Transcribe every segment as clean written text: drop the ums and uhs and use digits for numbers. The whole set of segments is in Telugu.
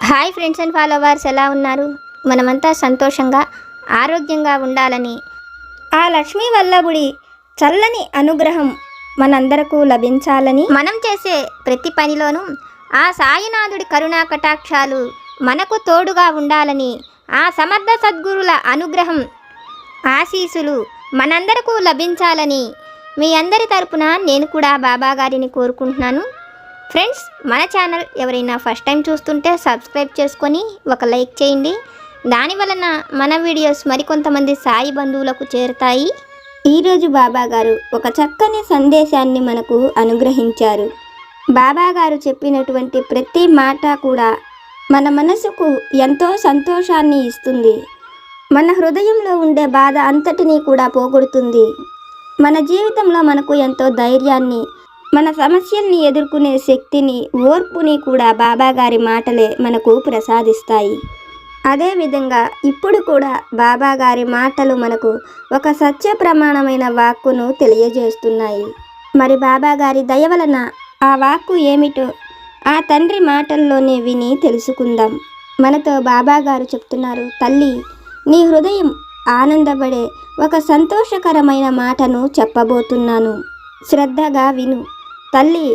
హాయ్ ఫ్రెండ్స్ అండ్ ఫాలోవర్స్, ఎలా ఉన్నారు? మనమంతా సంతోషంగా ఆరోగ్యంగా ఉండాలని ఆ లక్ష్మీ వల్లభుడి చల్లని అనుగ్రహం మనందరకు లభించాలని, మనం చేసే ప్రతి పనిలోనూ ఆ సాయినాథుడి కరుణా కటాక్షాలు మనకు తోడుగా ఉండాలని, ఆ సమర్థ సద్గురుల అనుగ్రహం ఆశీస్సులు మనందరకు లభించాలని మీ అందరి తరపున నేను కూడా బాబా గారిని కోరుకుంటున్నాను. ఫ్రెండ్స్, మన ఛానల్ ఎవరైనా ఫస్ట్ టైం చూస్తుంటే సబ్స్క్రైబ్ చేసుకొని ఒక లైక్ చేయండి. దానివలన మన వీడియోస్ మరికొంతమంది సాయి బంధువులకు చేరుతాయి. ఈరోజు బాబా గారు ఒక చక్కని సందేశాన్ని మనకు అనుగ్రహించారు. బాబా గారు చెప్పినటువంటి ప్రతి మాట కూడా మన మనసుకు ఎంతో సంతోషాన్ని ఇస్తుంది. మన హృదయంలో ఉండే బాధ అంతటినీ కూడా పోగొడుతుంది. మన జీవితంలో మనకు ఎంతో ధైర్యాన్ని, మన సమస్యల్ని ఎదుర్కొనే శక్తిని, ఓర్పుని కూడా బాబా గారి మాటలే మనకు ప్రసాదిస్తాయి. అదేవిధంగా ఇప్పుడు కూడా బాబా గారి మాటలు మనకు ఒక సత్య ప్రమాణమైన వాక్కును తెలియజేస్తున్నాయి. మరి బాబా గారి దయ వలన ఆ వాక్కు ఏమిటో ఆ తండ్రి మాటల్లోనే విని తెలుసుకుందాం. మనతో బాబా గారు చెప్తున్నారు, తల్లి, నీ హృదయం ఆనందపడే ఒక సంతోషకరమైన మాటను చెప్పబోతున్నాను. శ్రద్ధగా విను. తల్లి,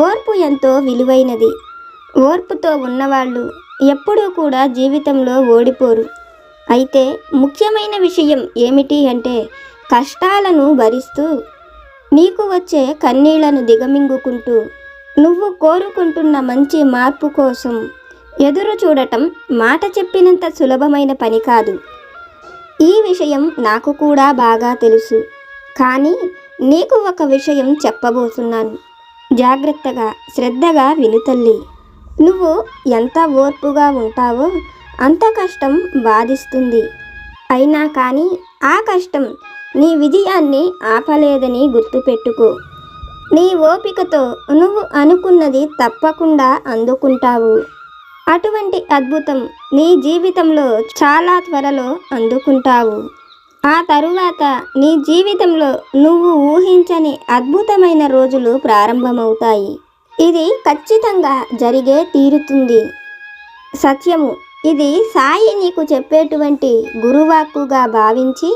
ఓర్పు ఎంతో విలువైనది. ఓర్పుతో ఉన్నవాళ్ళు ఎప్పుడూ కూడా జీవితంలో ఓడిపోరు. అయితే ముఖ్యమైన విషయం ఏమిటి అంటే, కష్టాలను భరిస్తూ నీకు వచ్చే కన్నీళ్లను దిగమింగుకుంటూ నువ్వు కోరుకుంటున్న మంచి మార్పు కోసం ఎదురు చూడటం మాట చెప్పినంత సులభమైన పని కాదు. ఈ విషయం నాకు కూడా బాగా తెలుసు. కానీ నీకు ఒక విషయం చెప్పబోతున్నాను. జాగ్రత్తగా శ్రద్ధగా విను తల్లి. నువ్వు ఎంత ఓర్పుగా ఉంటావో అంత కష్టం బాధిస్తుంది. అయినా కానీ ఆ కష్టం నీ విజయాన్ని ఆపలేదని గుర్తుపెట్టుకో. నీ ఓపికతో నువ్వు అనుకున్నది తప్పకుండా అందుకుంటావు. అటువంటి అద్భుతం నీ జీవితంలో చాలా త్వరలో అందుకుంటావు. ఆ తరువాత నీ జీవితంలో నువ్వు ఊహించని అద్భుతమైన రోజులు ప్రారంభమవుతాయి. ఇది ఖచ్చితంగా జరిగే తీరుతుంది. సత్యము. ఇది సాయి నీకు చెప్పేటువంటి గురువాక్కుగా భావించి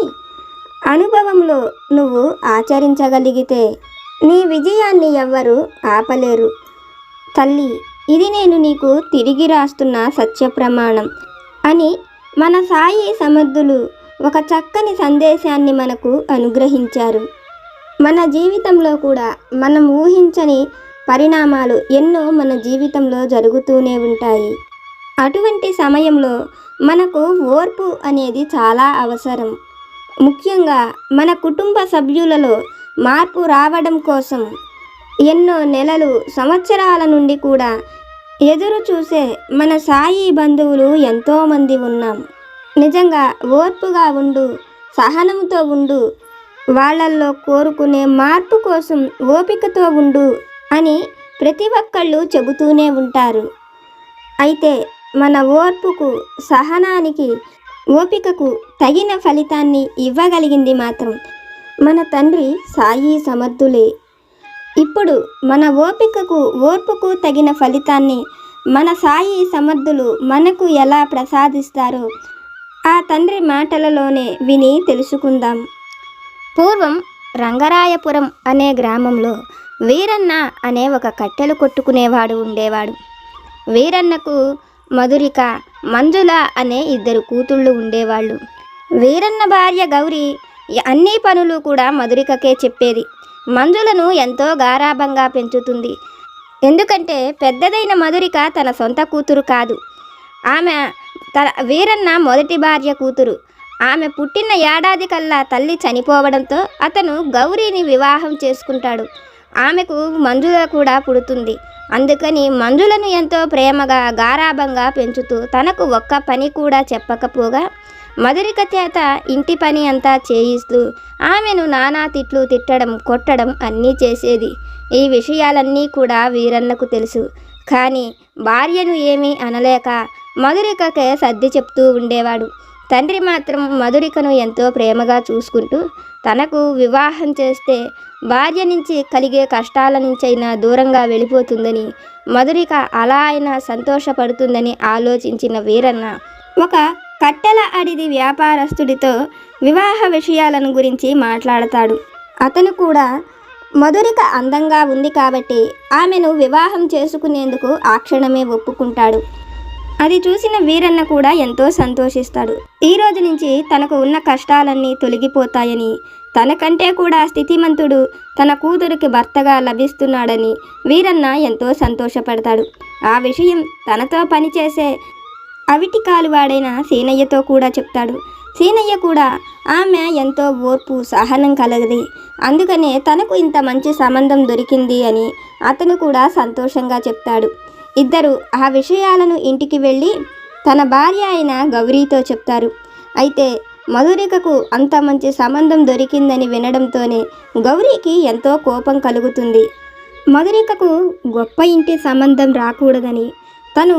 అనుభవంలో నువ్వు ఆచరించగలిగితే నీ విజయాన్ని ఎవ్వరూ ఆపలేరు. తల్లి, ఇది నేను నీకు తిరిగి రాస్తున్న సత్య ప్రమాణం అని మన సాయి సమర్థులు ఒక చక్కని సందేశాన్ని మనకు అనుగ్రహించారు. మన జీవితంలో కూడా మనం ఊహించని పరిణామాలు ఎన్నో మన జీవితంలో జరుగుతూనే ఉంటాయి. అటువంటి సమయంలో మనకు ఓర్పు అనేది చాలా అవసరం. ముఖ్యంగా మన కుటుంబ సభ్యులలో మార్పు రావడం కోసం ఎన్నో నెలలు, సంవత్సరాల నుండి కూడా ఎదురు చూసే మన సాయి బంధువులు ఎంతోమంది ఉన్నాం. నిజంగా ఓర్పుగా ఉండు, సహనంతో ఉండు, వాళ్ళల్లో కోరుకునే మార్పు కోసం ఓపికతో ఉండు అని ప్రతి ఒక్కళ్ళు చెబుతూనే ఉంటారు. అయితే మన ఓర్పుకు, సహనానికి, ఓపికకు తగిన ఫలితాన్ని ఇవ్వగలిగింది మాత్రం మన తండ్రి సాయి సమర్థులే. ఇప్పుడు మన ఓపికకు, ఓర్పుకు తగిన ఫలితాన్ని మన సాయి సమర్థులు మనకు ఎలా ప్రసాదిస్తారో ఆ తండ్రి మాటలలోనే విని తెలుసుకుందాం. పూర్వం రంగరాయపురం అనే గ్రామంలో వీరన్న అనే ఒక కట్టెలు కొట్టుకునేవాడు ఉండేవాడు. వీరన్నకు మధురిక, మంజుల అనే ఇద్దరు కూతుళ్ళు ఉండేవాళ్ళు. వీరన్న భార్య గౌరి అన్ని పనులు కూడా మధురికకే చెప్పేది. మంజులను ఎంతో గారాబంగా పెంచుతుంది. ఎందుకంటే పెద్దదైన మధురిక తన సొంత కూతురు కాదు. ఆమె వీరన్న మొదటి భార్య కూతురు. ఆమె పుట్టిన ఏడాది కల్లా తల్లి చనిపోవడంతో అతను గౌరీని వివాహం చేసుకుంటాడు. ఆమెకు మంజుల కూడా పుడుతుంది. అందుకని మంజులను ఎంతో ప్రేమగా, గారాబంగా పెంచుతూ తనకు ఒక్క పని కూడా చెప్పకపోగా మధురిక చేత ఇంటి పని అంతా చేయిస్తూ ఆమెను నానా తిట్లు తిట్టడం, కొట్టడం అన్నీ చేసేది. ఈ విషయాలన్నీ కూడా వీరన్నకు తెలుసు. కానీ భార్యను ఏమీ అనలేక మధురికకే సర్ది చెప్తూ ఉండేవాడు. తండ్రి మాత్రం మధురికను ఎంతో ప్రేమగా చూసుకుంటూ తనకు వివాహం చేస్తే భార్య నుంచి కలిగే కష్టాల నుంచైనా దూరంగా వెళ్ళిపోతుందని, మధురిక అలా అయినా సంతోషపడుతుందని ఆలోచించిన వీరన్న ఒక కట్టెల అడిది వ్యాపారస్తుడితో వివాహ విషయాలను గురించి మాట్లాడతాడు. అతను కూడా మధురిక అందంగా ఉంది కాబట్టి ఆమెను వివాహం చేసుకునేందుకు ఆ క్షణమే ఒప్పుకుంటాడు. అది చూసిన వీరన్న కూడా ఎంతో సంతోషిస్తాడు. ఈ రోజు నుంచి తనకు ఉన్న కష్టాలన్నీ తొలగిపోతాయని, తనకంటే కూడా స్థితిమంతుడు తన కూతురికి భర్తగా లభిస్తున్నాడని వీరన్న ఎంతో సంతోషపడతాడు. ఆ విషయం తనతో పనిచేసే అవిటి కాలువాడైన సీనయ్యతో కూడా చెప్తాడు. సీనయ్య కూడా ఆమె ఎంతో ఓర్పు సహనం కలగది, అందుకనే తనకు ఇంత మంచి సంబంధం దొరికింది అని అతను కూడా సంతోషంగా చెప్తాడు. ఇద్దరు ఆ విషయాలను ఇంటికి వెళ్ళి తన భార్య అయిన గౌరీతో చెప్తారు. అయితే మధురికకు అంత మంచి సంబంధం దొరికిందని వినడంతోనే గౌరీకి ఎంతో కోపం కలుగుతుంది. మధురికకు గొప్ప ఇంటి సంబంధం రాకూడదని, తను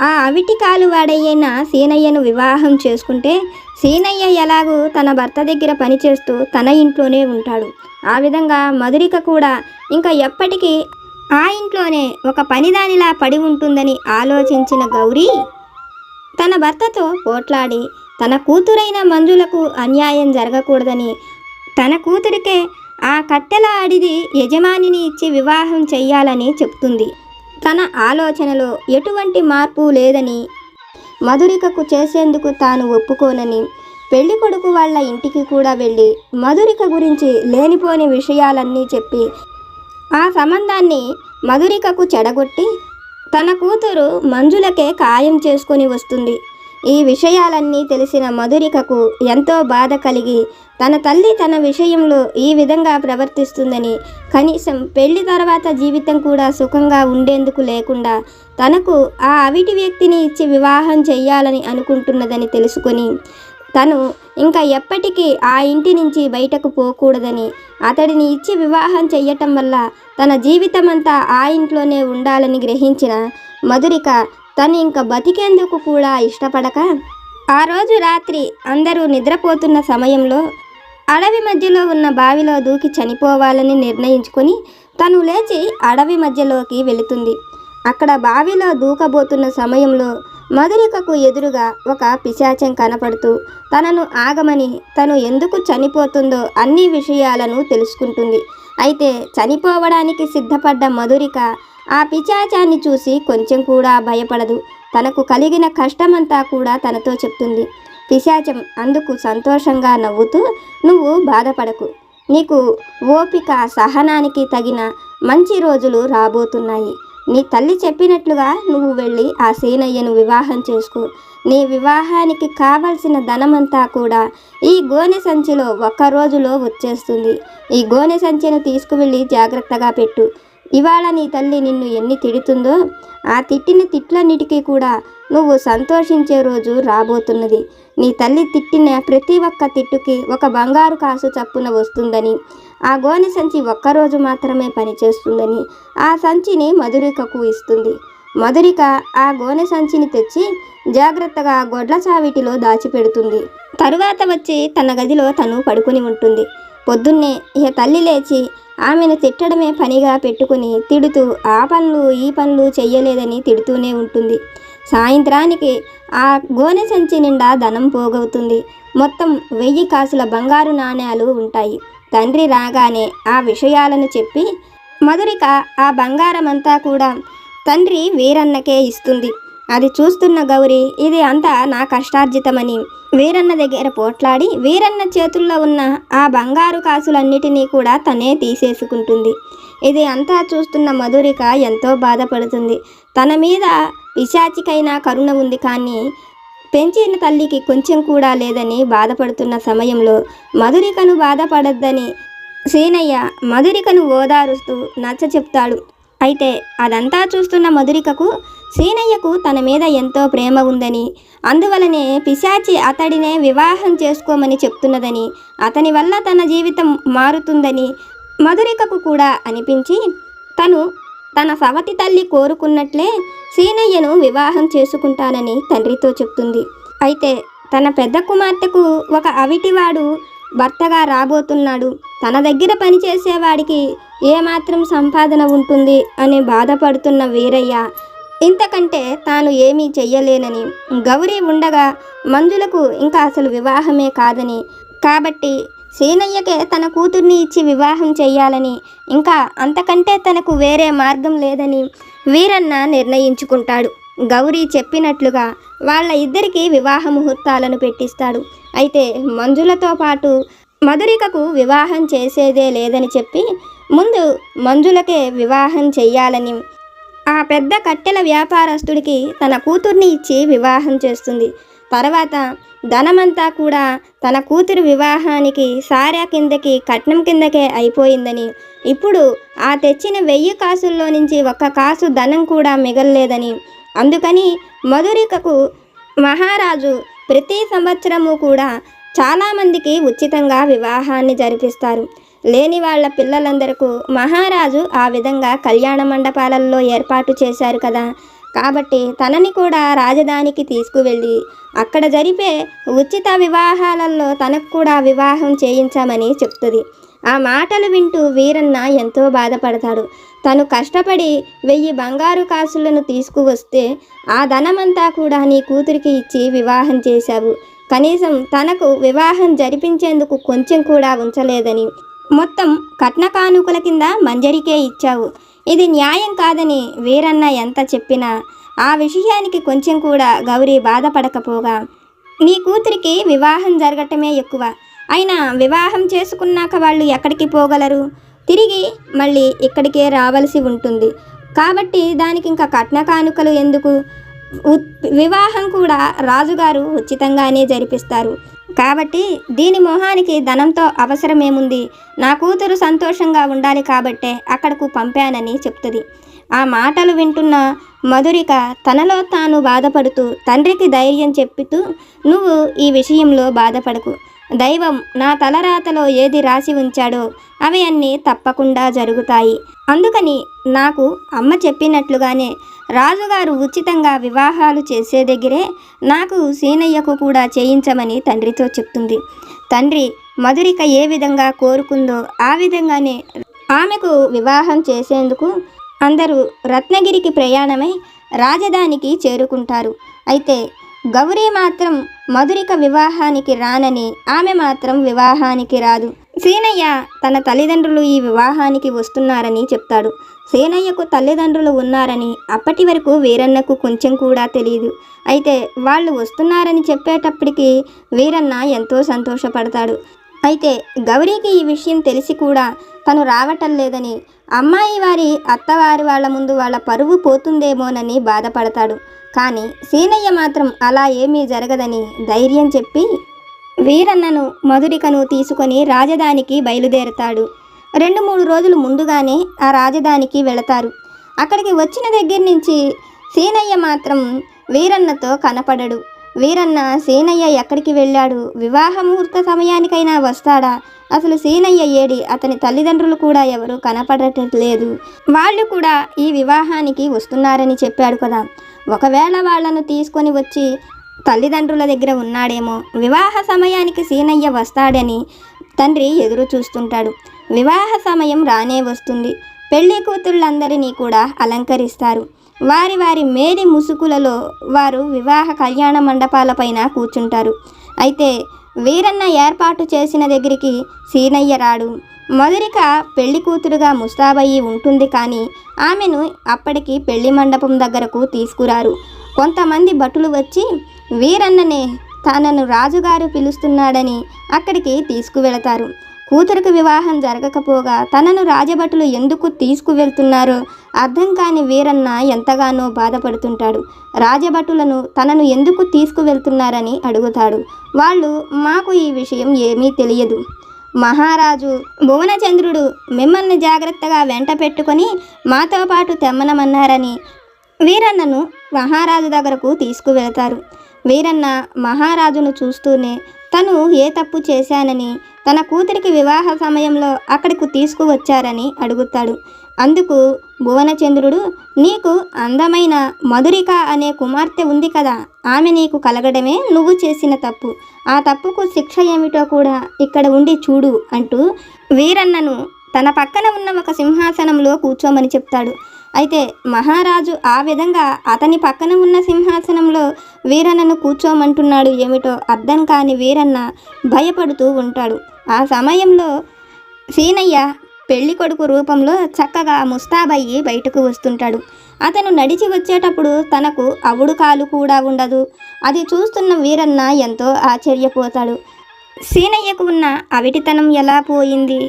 ఆ అవిటి కాలువాడయ్యైన సీనయ్యను వివాహం చేసుకుంటే సీనయ్య ఎలాగూ తన భర్త దగ్గర పనిచేస్తూ తన ఇంట్లోనే ఉంటాడు. ఆ విధంగా మధురిక కూడా ఇంకా ఎప్పటికీ ఆ ఇంట్లోనే ఒక పనిదానిలా పడి ఉంటుందని ఆలోచించిన గౌరీ తన భర్తతో పోట్లాడి తన కూతురైన మంజులకు అన్యాయం జరగకూడదని, తన కూతురికే ఆ కట్టెల అడిది యజమానిని ఇచ్చి వివాహం చెయ్యాలని చెప్తుంది. తన ఆలోచనలో ఎటువంటి మార్పు లేదని, మధురికకు చేసేందుకు తాను ఒప్పుకోనని, పెళ్లి కొడుకు వాళ్ళ ఇంటికి కూడా వెళ్ళి మధురిక గురించి లేనిపోని విషయాలన్నీ చెప్పి ఆ సంబంధాన్ని మధురికకు చెడగొట్టి తన కూతురు మంజులకే ఖాయం చేసుకొని వస్తుంది. ఈ విషయాలన్నీ తెలిసిన మధురికకు ఎంతో బాధ కలిగి తన తల్లి తన విషయంలో ఈ విధంగా ప్రవర్తిస్తుందని, కనీసం పెళ్లి తర్వాత జీవితం కూడా సుఖంగా ఉండేందుకు లేకుండా తనకు ఆ అవిటి వ్యక్తిని ఇచ్చి వివాహం చెయ్యాలని అనుకుంటున్నదని తెలుసుకొని తను ఇంకా ఎప్పటికీ ఆ ఇంటి నుంచి బయటకు పోకూడదని, అతడిని ఇచ్చి వివాహం చెయ్యటం వల్ల తన జీవితమంతా ఆ ఇంట్లోనే ఉండాలని గ్రహించిన మధురిక తను ఇంకా బతికేందుకు కూడా ఇష్టపడక ఆ రోజు రాత్రి అందరూ నిద్రపోతున్న సమయంలో అడవి మధ్యలో ఉన్న బావిలో దూకి చనిపోవాలని నిర్ణయించుకొని తను లేచి అడవి మధ్యలోకి వెళుతుంది. అక్కడ బావిలో దూకబోతున్న సమయంలో మధురికకు ఎదురుగా ఒక పిశాచం కనపడుతూ తనను ఆగమని, తను ఎందుకు చనిపోతుందో అన్ని విషయాలను తెలుసుకుంటుంది. అయితే చనిపోవడానికి సిద్ధపడ్డ మధురిక ఆ పిశాచాన్ని చూసి కొంచెం కూడా భయపడదు. తనకు కలిగిన కష్టమంతా కూడా తనతో చెప్తుంది. పిశాచం అందుకు సంతోషంగా నవ్వుతూ, నువ్వు బాధపడకు, నీకు ఓపిక సహనానికి తగిన మంచి రోజులు రాబోతున్నాయి. నీ తల్లి చెప్పినట్లుగా నువ్వు వెళ్ళి ఆ సీనయ్యను వివాహం చేసుకో. నీ వివాహానికి కావలసిన ధనమంతా కూడా ఈ గోనె సంచిలో ఒక్క రోజులో వచ్చేస్తుంది. ఈ గోనె సంచిని తీసుకువెళ్ళి జాగ్రత్తగా పెట్టు. ఇవాళ నీ తల్లి నిన్ను ఎన్ని తిడుతుందో ఆ తిట్టిన తిట్లన్నిటికీ కూడా నువ్వు సంతోషించే రోజు రాబోతున్నది. నీ తల్లి తిట్టిన ప్రతి ఒక్క తిట్టుకి ఒక బంగారు కాసు చప్పున వస్తుందని, ఆ గోనె సంచి ఒక్కరోజు మాత్రమే పనిచేస్తుందని ఆ సంచిని మధురికకు ఇస్తుంది. మధురిక ఆ గోనె సంచిని తెచ్చి జాగ్రత్తగా గొడ్ల చావిటిలో దాచిపెడుతుంది. తరువాత వచ్చి తన గదిలో తను పడుకుని ఉంటుంది. పొద్దున్నే ఇక తల్లి లేచి ఆమెను తిట్టడమే పనిగా పెట్టుకుని తిడుతూ ఆ పనులు ఈ పనులు చెయ్యలేదని తిడుతూనే ఉంటుంది. సాయంత్రానికి ఆ గోనె సంచి నిండా ధనం పోగవుతుంది. మొత్తం 1000 కాసుల బంగారు నాణేలు ఉంటాయి. తండ్రి రాగానే ఆ విషయాలను చెప్పి మధురిక ఆ బంగారమంతా కూడా తండ్రి వీరన్నకే ఇస్తుంది. అది చూస్తున్న గౌరీ ఇది అంతా నా కష్టార్జితమని వీరన్న దగ్గర పోట్లాడి వీరన్న చేతుల్లో ఉన్న ఆ బంగారు కాసులన్నిటినీ కూడా తనే తీసేసుకుంటుంది. ఇది అంతా చూస్తున్న మధురిక ఎంతో బాధపడుతుంది. తన మీద పిశాచికైనా కరుణ ఉంది, కానీ పెంచిన తల్లికి కొంచెం కూడా లేదని బాధపడుతున్న సమయంలో మధురికను బాధపడద్దని సీనయ్య మధురికను ఓదారుస్తూ నచ్చ చెప్తాడు. అయితే అదంతా చూస్తున్న మధురికకు సీనయ్యకు తన మీద ఎంతో ప్రేమ ఉందని, అందువలనే పిశాచి అతడినే వివాహం చేసుకోమని చెప్తున్నదని, అతని వల్ల తన జీవితం మారుతుందని మధురికకు కూడా అనిపించి తను తన సవతి తల్లి కోరుకున్నట్లే సీనయ్యను వివాహం చేసుకుంటానని తండ్రితో చెప్తుంది. అయితే తన పెద్ద కుమార్తెకు ఒక అవిటివాడు భర్తగా రాబోతున్నాడు, తన దగ్గర పనిచేసేవాడికి ఏమాత్రం సంపాదన ఉంటుంది అని బాధపడుతున్న వీరయ్య ఇంతకంటే తాను ఏమీ చెయ్యలేనని, గౌరీ ఉండగా మంజులకు ఇంకా అసలు వివాహమే కాదని, కాబట్టి సీనయ్యకే తన కూతుర్ని ఇచ్చి వివాహం చెయ్యాలని, ఇంకా అంతకంటే తనకు వేరే మార్గం లేదని వీరన్న నిర్ణయించుకుంటాడు. గౌరీ చెప్పినట్లుగా వాళ్ళ ఇద్దరికి వివాహ ముహూర్తాలను పెట్టిస్తాడు. అయితే మంజులతో పాటు మధురికకు వివాహం చేసేదే లేదని చెప్పి ముందు మంజులకే వివాహం చెయ్యాలని ఆ పెద్ద కట్టెల వ్యాపారస్తుడికి తన కూతుర్ని ఇచ్చి వివాహం చేస్తుంది. తర్వాత ధనమంతా కూడా తన కూతురు వివాహానికి సారా కిందకి కట్నం కిందకే అయిపోయిందని, ఇప్పుడు ఆ తెచ్చిన 1000 కాసుల్లో నుంచి 1 కాసు ధనం కూడా మిగల్లేదని, అందుకని మధురికకు మహారాజు ప్రతి సంవత్సరము కూడా చాలామందికి ఉచితంగా వివాహాన్ని జరిపిస్తారు. లేని వాళ్ళ పిల్లలందరకు మహారాజు ఆ విధంగా కళ్యాణ మండపాలలో ఏర్పాటు చేశారు కదా, కాబట్టి తనని కూడా రాజధానికి తీసుకువెళ్ళి అక్కడ జరిపే ఉచిత వివాహాలలో తనకు కూడా వివాహం చేయించామని చెప్తుంది. ఆ మాటలు వింటూ వీరన్న ఎంతో బాధపడతాడు. తను కష్టపడి 1000 బంగారు కాసులను తీసుకువస్తే ఆ ధనమంతా కూడా నీ కూతురికి ఇచ్చి వివాహం చేశావు, కనీసం తనకు వివాహం జరిపించేందుకు కొంచెం కూడా ఉంచలేదని, మొత్తం కట్న కానుకల కింద మంజరికే ఇచ్చావు, ఇది న్యాయం కాదని వీరన్న ఎంత చెప్పినా ఆ విషయానికి కొంచెం కూడా గౌరీ బాధపడకపోగా, నీ కూతురికి వివాహం జరగటమే ఎక్కువ, అయినా వివాహం చేసుకున్నాక వాళ్ళు ఎక్కడికి పోగలరు, తిరిగి మళ్ళీ ఇక్కడికే రావాల్సి ఉంటుంది, కాబట్టి దానికి ఇంకా కట్న కానుకలు ఎందుకు, వివాహం కూడా రాజుగారు ఉచితంగానే జరిపిస్తారు, కాబట్టి దీని మొహానికి ధనంతో అవసరమేముంది, నా కూతురు సంతోషంగా ఉండాలి కాబట్టే అక్కడకు పంపానని చెప్తుంది. ఆ మాటలు వింటున్న మధురిక తనలో తాను బాధపడుతూ తండ్రికి ధైర్యం చెప్పుతూ, నువ్వు ఈ విషయంలో బాధపడకు, దైవం నా తలరాతలో ఏది రాసి ఉంచాడో అవి అన్నీ తప్పకుండా జరుగుతాయి, అందుకని నాకు అమ్మ చెప్పినట్లుగానే రాజుగారు ఉచితంగా వివాహాలు చేసే దగ్గరే నాకు సీనయ్యకు కూడా చేయించమని తండ్రితో చెప్తుంది. తండ్రి మధురిక ఏ విధంగా కోరుకుందో ఆ విధంగానే ఆమెకు వివాహం చేసేందుకు అందరూ రత్నగిరికి ప్రయాణమై రాజధానికి చేరుకుంటారు. అయితే గౌరీ మాత్రం మధురిక వివాహానికి రానని, ఆమె మాత్రం వివాహానికి రాదు. సీనయ్య తన తల్లిదండ్రులు ఈ వివాహానికి వస్తున్నారని చెప్తాడు. సీనయ్యకు తల్లిదండ్రులు ఉన్నారని అప్పటి వరకు వీరన్నకు కొంచెం కూడా తెలియదు. అయితే వాళ్ళు వస్తున్నారని చెప్పేటప్పటికి వీరన్న ఎంతో సంతోషపడతాడు. అయితే గౌరీకి ఈ విషయం తెలిసి కూడా తను రావటం లేదని, అమ్మాయి వారి అత్తవారి వాళ్ళ ముందు వాళ్ళ పరువు పోతుందేమోనని బాధపడతాడు. కానీ సీనయ్య మాత్రం అలా ఏమీ జరగదని ధైర్యం చెప్పి వీరన్నను మధురికను తీసుకొని రాజధానికి బయలుదేరతాడు. 2-3 రోజులు ముందుగానే ఆ రాజధానికి వెళతారు. అక్కడికి వచ్చిన దగ్గర నుంచి సీనయ్య మాత్రం వీరన్నతో కనపడడు. వీరన్న సీనయ్య ఎక్కడికి వెళ్ళాడు, వివాహ ముహూర్త సమయానికైనా వస్తాడా, అసలు సీనయ్య ఏడి, అతని తల్లిదండ్రులు కూడా ఎవరు కనపడట్లేదు, వాళ్ళు కూడా ఈ వివాహానికి వస్తున్నారని చెప్పాడు కదా, ఒకవేళ వాళ్ళను తీసుకొని వచ్చి తల్లిదండ్రుల దగ్గర ఉన్నాడేమో, వివాహ సమయానికి సీనయ్య వస్తాడని తండ్రి ఎదురు చూస్తుంటాడు. వివాహ సమయం రానే వస్తుంది. పెళ్లి కూతుళ్ళందరినీ కూడా అలంకరిస్తారు. వారి వారి మేలి ముసుగులలో వారు వివాహ కళ్యాణ మండపాలపైన కూర్చుంటారు. అయితే వీరన్న ఏర్పాటు చేసిన దగ్గరికి సీనయ్య రాడు. మధురిక పెళ్లి కూతురుగా ముస్తాబయ్యి ఉంటుంది, కానీ ఆమెను అప్పటికి పెళ్లి మండపం దగ్గరకు తీసుకురారు. కొంతమంది భటులు వచ్చి వీరన్ననే తనను రాజుగారు పిలుస్తున్నాడని అక్కడికి తీసుకువెళతారు. కూతురికి వివాహం జరగకపోగా తనను రాజభటులు ఎందుకు తీసుకువెళ్తున్నారో అర్థం కాని వీరన్న ఎంతగానో బాధపడుతుంటాడు. రాజభటులను తనను ఎందుకు తీసుకువెళ్తున్నారని అడుగుతాడు. వాళ్ళు, మాకు ఈ విషయం ఏమీ తెలియదు, మహారాజు భువనచంద్రుడు మిమ్మల్ని జాగ్రత్తగా వెంట పెట్టుకొని మాతో పాటు తెమ్మనమన్నారని వీరన్నను మహారాజు దగ్గరకు తీసుకువెళతారు. వీరన్న మహారాజును చూస్తూనే తను ఏ తప్పు చేశానని, తన కూతురికి వివాహ సమయంలో అక్కడికి తీసుకువచ్చారని అడుగుతాడు. అందుకు భువనచంద్రుడు, నీకు అందమైన మధురిక అనే కుమార్తె ఉంది కదా, ఆమె నీకు కలగడమే నువ్వు చేసిన తప్పు. ఆ తప్పుకు శిక్ష ఏమిటో కూడా ఇక్కడ ఉండి చూడు అంటూ వీరన్నను తన పక్కన ఉన్న ఒక సింహాసనంలో కూర్చోమని చెప్తాడు. అయితే మహారాజు ఆ విధంగా అతని పక్కన ఉన్న సింహాసనంలో వీరన్నను కూర్చోమంటున్నాడు ఏమిటో అర్థం కాని వీరన్న భయపడుతూ ఉంటాడు. ఆ సమయంలో సీనయ్య పెళ్లి కొడుకు రూపంలో చక్కగా ముస్తాబయ్యి బయటకు వస్తుంటాడు. అతను నడిచి వచ్చేటప్పుడు తనకు అవుడు కాలు కూడా ఉండదు. అది చూస్తున్న వీరన్న ఎంతో ఆశ్చర్యపోతాడు. సీనయ్యకు ఉన్న అవిటితనం ఎలా పోయింది?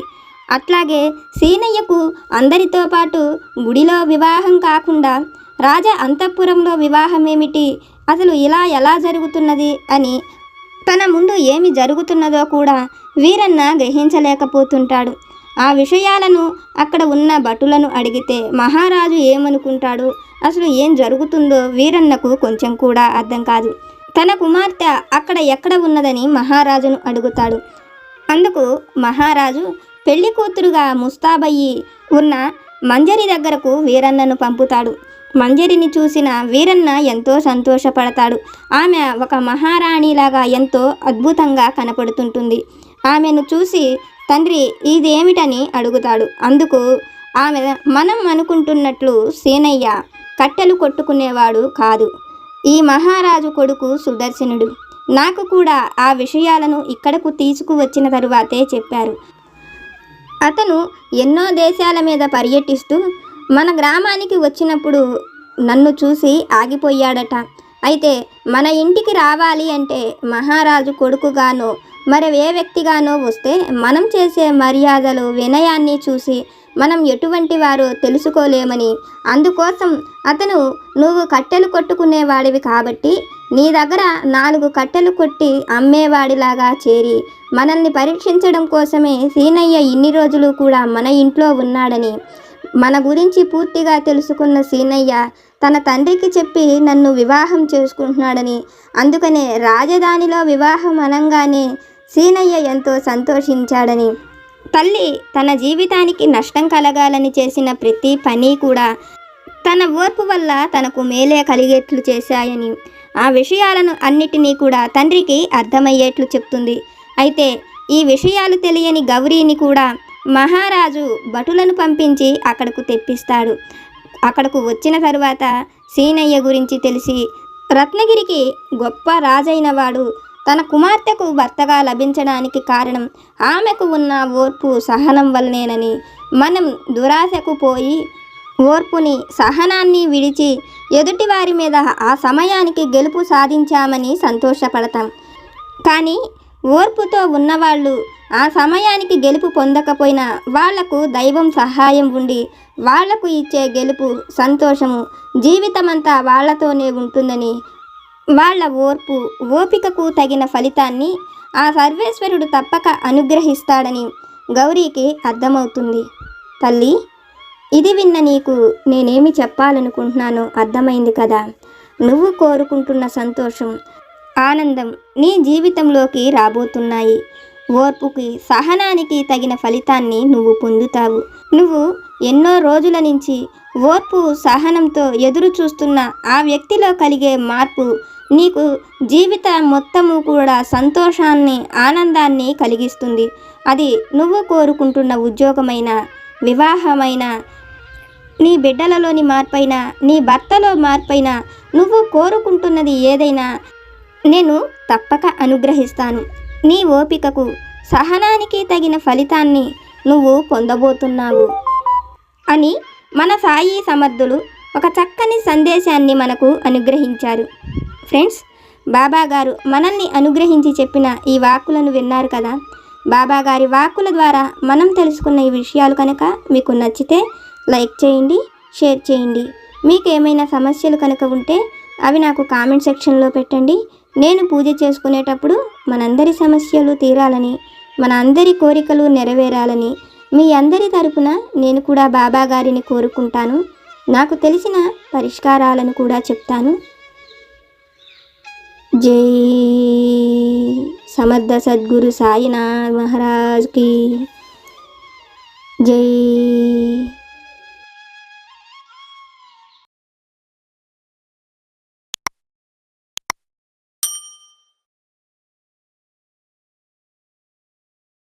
అట్లాగే సీనయ్యకు అందరితో పాటు గుడిలో వివాహం కాకుండా రాజ అంతఃపురంలో వివాహం ఏమిటి, అసలు ఇలా ఎలా జరుగుతున్నది అని తన ముందు ఏమి జరుగుతున్నదో కూడా వీరన్న గ్రహించలేకపోతుంటాడు. ఆ విషయాలను అక్కడ ఉన్న భటులను అడిగితే మహారాజు ఏమనుకుంటాడు, అసలు ఏం జరుగుతుందో వీరన్నకు కొంచెం కూడా అర్థం కాదు. తన కుమార్తె అక్కడ ఎక్కడ ఉన్నదని మహారాజును అడుగుతాడు. అందుకు మహారాజు పెళ్లి కూతురుగా ముస్తాబయ్యి ఉన్న మంజరి దగ్గరకు వీరన్నను పంపుతాడు. మంజరిని చూసిన వీరన్న ఎంతో సంతోషపడతాడు. ఆమె ఒక మహారాణిలాగా ఎంతో అద్భుతంగా కనపడుతుంటుంది. ఆమెను చూసి తండ్రి ఇదేమిటని అడుగుతాడు. అందుకు ఆమె, మనం అనుకుంటున్నట్లు సీనయ్య కట్టెలు కొట్టుకునేవాడు కాదు, ఈ మహారాజు కొడుకు సుదర్శనుడు. నాకు కూడా ఆ విషయాలను ఇక్కడకు తీసుకువచ్చిన తరువాతే చెప్పారు. అతను ఎన్నో దేశాల మీద పర్యటిస్తూ మన గ్రామానికి వచ్చినప్పుడు నన్ను చూసి ఆగిపోయాడట. అయితే మన ఇంటికి రావాలి అంటే మహారాజు కొడుకుగానో మరి ఏ వ్యక్తిగానో వస్తే మనం చేసే మర్యాదలు వినయాన్ని చూసి మనం ఎటువంటి వారో తెలుసుకోలేమని, అందుకోసం అతను నువ్వు కట్టెలు కొట్టుకునేవాడివి కాబట్టి నీ దగ్గర 4 కట్టెలు కొట్టి అమ్మేవాడిలాగా చేరి మనల్ని పరీక్షించడం కోసమే సీనయ్య ఇన్ని రోజులు కూడా మన ఇంట్లో ఉన్నాడని, మన గురించి పూర్తిగా తెలుసుకున్న సీనయ్య తన తండ్రికి చెప్పి నన్ను వివాహం చేసుకుంటున్నాడని, అందుకనే రాజధానిలో వివాహం అనంగానే సీనయ్య ఎంతో సంతోషించాడని, తల్లి తన జీవితానికి నష్టం కలగాలని చేసిన ప్రతి పని కూడా తన ఓర్పు వల్ల తనకు మేలే కలిగేట్లు చేశాయని, ఆ విషయాలను అన్నిటినీ కూడా తండ్రికి అర్థమయ్యేట్లు చెప్తుంది. అయితే ఈ విషయాలు తెలియని గౌరీని కూడా మహారాజు భటులను పంపించి అక్కడకు తెప్పిస్తాడు. అక్కడకు వచ్చిన తరువాత సీనయ్య గురించి తెలిసి రత్నగిరికి గొప్ప రాజైన వాడు తన కుమార్తెకు భర్తగా లభించడానికి కారణం ఆమెకు ఉన్న ఓర్పు సహనం వల్లనేనని, మనం దురాశకు పోయి ఓర్పుని సహనాన్ని విడిచి ఎదుటివారి మీద ఆ సమయానికి గెలుపు సాధించామని సంతోషపడతాం. కానీ ఓర్పుతో ఉన్నవాళ్ళు ఆ సమయానికి గెలుపు పొందకపోయినా వాళ్లకు దైవం సహాయం ఉండి వాళ్లకు ఇచ్చే గెలుపు సంతోషము జీవితమంతా వాళ్లతోనే ఉంటుందని, వాళ్ళ ఓపికకు తగిన ఫలితాన్ని ఆ సర్వేశ్వరుడు తప్పక అనుగ్రహిస్తాడని గౌరీకి అర్థమవుతుంది. తల్లి, ఇది విన్న నీకు నేనేమి చెప్పాలనుకుంటున్నానో అర్థమైంది కదా. నువ్వు కోరుకుంటున్న సంతోషం, ఆనందం నీ జీవితంలోకి రాబోతున్నాయి. ఓర్పుకి సహనానికి తగిన ఫలితాన్ని నువ్వు పొందుతావు. నువ్వు ఎన్నో రోజుల నుంచి ఓర్పు సహనంతో ఎదురు చూస్తున్న ఆ వ్యక్తిలో కలిగే మార్పు నీకు జీవితం మొత్తము కూడా సంతోషాన్ని ఆనందాన్ని కలిగిస్తుంది. అది నువ్వు కోరుకుంటున్న ఉద్యోగమైన, వివాహమైన, నీ బిడ్డలలోని మార్పైనా, నీ భర్తలో మార్పైనా, నువ్వు కోరుకుంటున్నది ఏదైనా నేను తప్పక అనుగ్రహిస్తాను. నీ ఓపికకు సహనానికి తగిన ఫలితాన్ని నువ్వు పొందబోతున్నావు అని మన సాయి సమర్థులు ఒక చక్కని సందేశాన్ని మనకు అనుగ్రహించారు. ఫ్రెండ్స్, బాబాగారు మనల్ని అనుగ్రహించి చెప్పిన ఈ వాక్కులను విన్నారు కదా. బాబాగారి వాక్కుల ద్వారా మనం తెలుసుకున్న ఈ విషయాలు కనుక మీకు నచ్చితే లైక్ చేయండి, షేర్ చేయండి. మీకు ఏమైనా సమస్యలు కనుక ఉంటే అవి నాకు కామెంట్ సెక్షన్లో పెట్టండి. నేను పూజ చేసుకునేటప్పుడు మనందరి సమస్యలు తీరాలని, మన అందరి కోరికలు నెరవేరాలని మీ అందరి తరపున నేను కూడా బాబాగారిని కోరుకుంటాను. నాకు తెలిసిన పరిష్కారాలను కూడా చెప్తాను. జై సమర్థ సద్గురు సాయినాథ్ మహారాజ్ की जय।